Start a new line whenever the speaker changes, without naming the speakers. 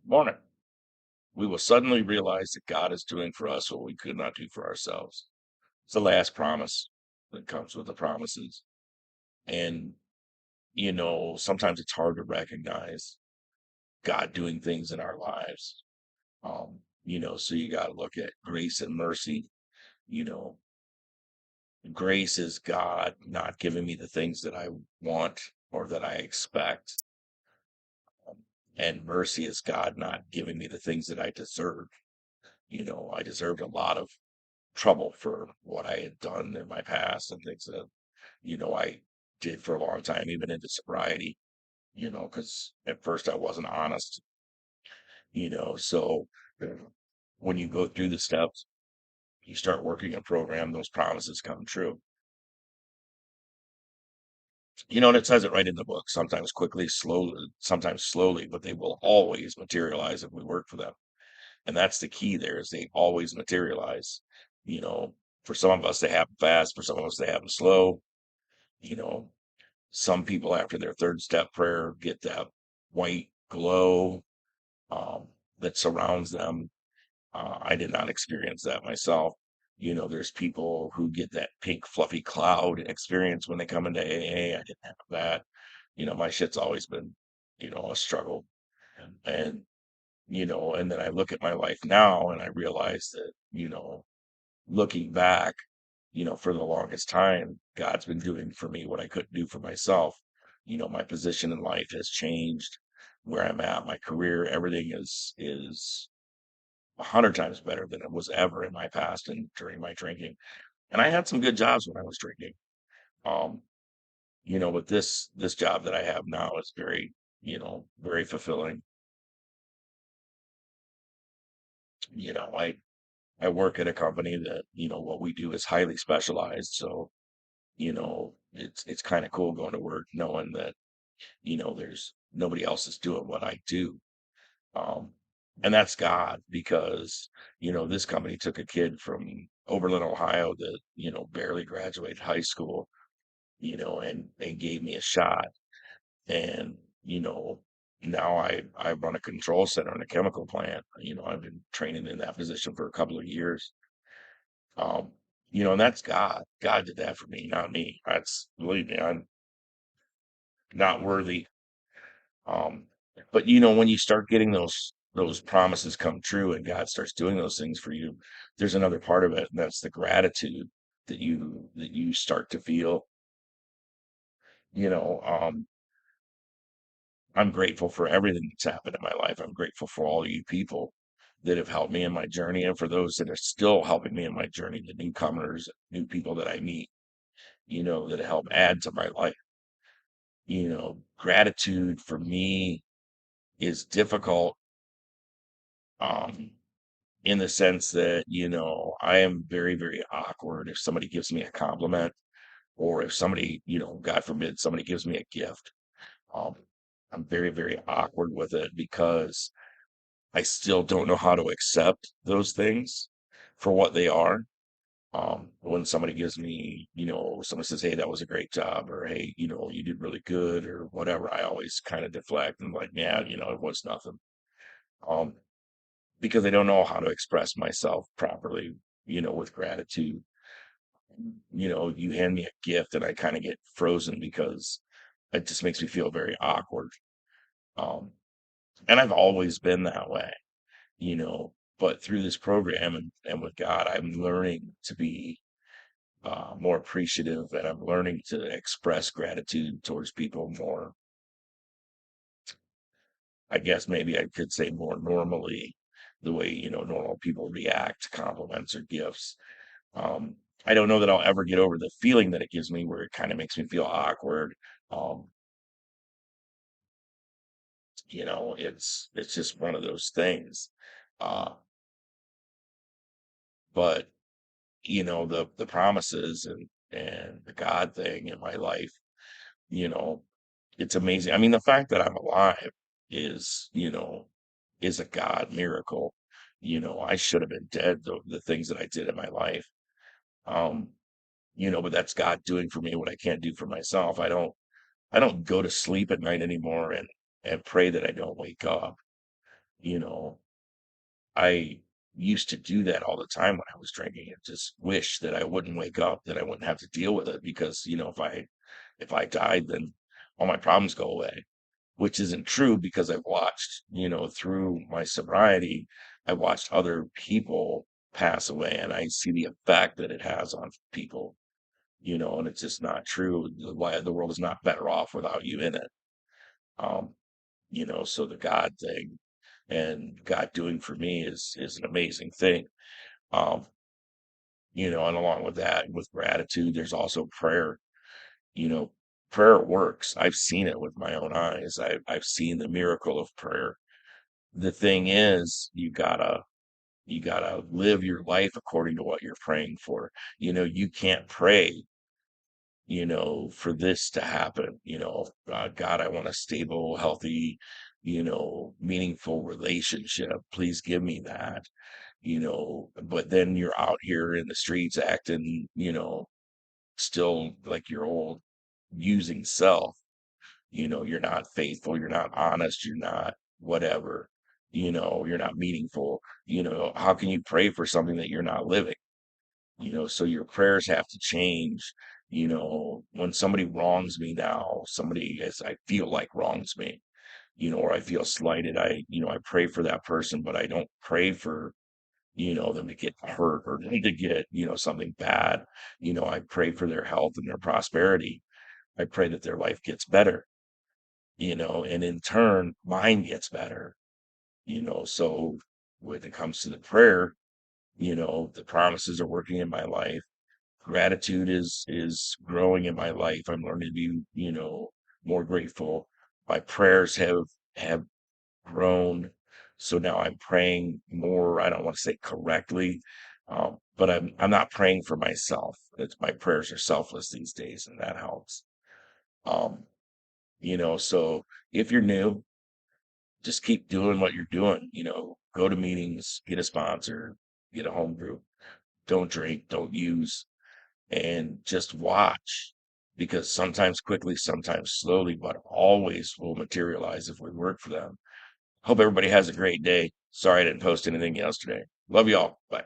Morning. We will suddenly realize that God is doing for us what we could not do for ourselves. It's the last promise that comes with the promises. And, sometimes it's hard to recognize God doing things in our lives. So you got to look at grace and mercy. You know, grace is God not giving me the things that I want or that I expect. And mercy is God not giving me the things that I deserve. I deserved a lot of trouble for what I had done in my past and things that, I did for a long time, even into sobriety, because at first I wasn't honest, so when you go through the steps, you start working a program, those promises come true. And it says it right in the book, sometimes quickly, slowly, sometimes slowly, but they will always materialize if we work for them. And that's the key there is they always materialize. You know, for some of us they happen fast, for some of us they happen slow. You know, some people after their third step prayer get that white glow that surrounds them. I did not experience that myself. There's people who get that pink fluffy cloud experience when they come into AA. I didn't have that. My shit's always been, a struggle. And, and then I look at my life now and I realize that, looking back, for the longest time, God's been doing for me what I couldn't do for myself. My position in life has changed, where I'm at, my career, everything is 100 times better than it was ever in my past and during my drinking. And I had some good jobs when I was drinking. Um, but this job that I have now is very, very fulfilling. I work at a company that, what we do is highly specialized. So, it's kind of cool going to work knowing that, there's nobody else is doing what I do. Um, and that's God because, this company took a kid from Oberlin, Ohio that, barely graduated high school, and they gave me a shot. And, now I run a control center in a chemical plant. I've been training in that position for a couple of years. Um, and that's God. God did that for me, not me. Believe me, I'm not worthy. Um, but when you start getting those promises come true and God starts doing those things for you, there's another part of it, and that's the gratitude that you start to feel. You know, um, I'm grateful for everything that's happened in my life. I'm grateful for all you people that have helped me in my journey, and for those that are still helping me in my journey, the newcomers, new people that I meet, that help add to my life. Gratitude for me is difficult. Um, in the sense that, I am very, very awkward if somebody gives me a compliment or if somebody, God forbid, somebody gives me a gift. Um, I'm very, very awkward with it because I still don't know how to accept those things for what they are. When somebody gives me, someone says, "Hey, that was a great job," or "Hey, you did really good," or whatever, I always kind of deflect and like, "Yeah, it was nothing." Um, because I don't know how to express myself properly, with gratitude. You hand me a gift and I kind of get frozen because it just makes me feel very awkward. Um, and I've always been that way, you know, but through this program and with God, I'm learning to be more appreciative and I'm learning to express gratitude towards people more, I guess maybe I could say more normally, the way, normal people react to compliments or gifts. Um, I don't know that I'll ever get over the feeling that it gives me where it kind of makes me feel awkward. Um, it's just one of those things. Uh, but the promises and the God thing in my life, you know, it's amazing. I mean, the fact that I'm alive is, is a God miracle. I should have been dead, the things that I did in my life. Um, but that's God doing for me what I can't do for myself. I don't go to sleep at night anymore and pray that I don't wake up. You know, I used to do that all the time when I was drinking and just wish that I wouldn't wake up, that I wouldn't have to deal with it because, if I died, then all my problems go away, which isn't true because I've watched, through my sobriety, I watched other people pass away and I see the effect that it has on people, and it's just not true. Why the world is not better off without you in it. Um, so the God thing and God doing for me is an amazing thing. Um, and along with that, with gratitude, there's also prayer. You know, prayer works. I've seen it with my own eyes. I've seen the miracle of prayer. The thing is, you gotta live your life according to what you're praying for. You can't pray, for this to happen. God, I want a stable, healthy, meaningful relationship. Please give me that. But then you're out here in the streets acting, still like your old using self. You're not faithful, you're not honest, you're not whatever, you're not meaningful. How can you pray for something that you're not living? So your prayers have to change. When somebody wrongs me now, somebody as I feel like wrongs me, or I feel slighted, I pray for that person, but I don't pray for, them to get hurt or to get, something bad. I pray for their health and their prosperity. I pray that their life gets better, and in turn, mine gets better, so when it comes to the prayer, the promises are working in my life. Gratitude is growing in my life. I'm learning to be, more grateful. My prayers have grown. So now I'm praying more. I don't want to say correctly, but I'm not praying for myself. My prayers are selfless these days, and that helps. Um, so if you're new, just keep doing what you're doing. Go to meetings, get a sponsor, get a home group. Don't drink, don't use, and just watch because sometimes quickly, sometimes slowly, but always will materialize if we work for them. Hope everybody has a great day. Sorry I didn't post anything yesterday. Love y'all. Bye.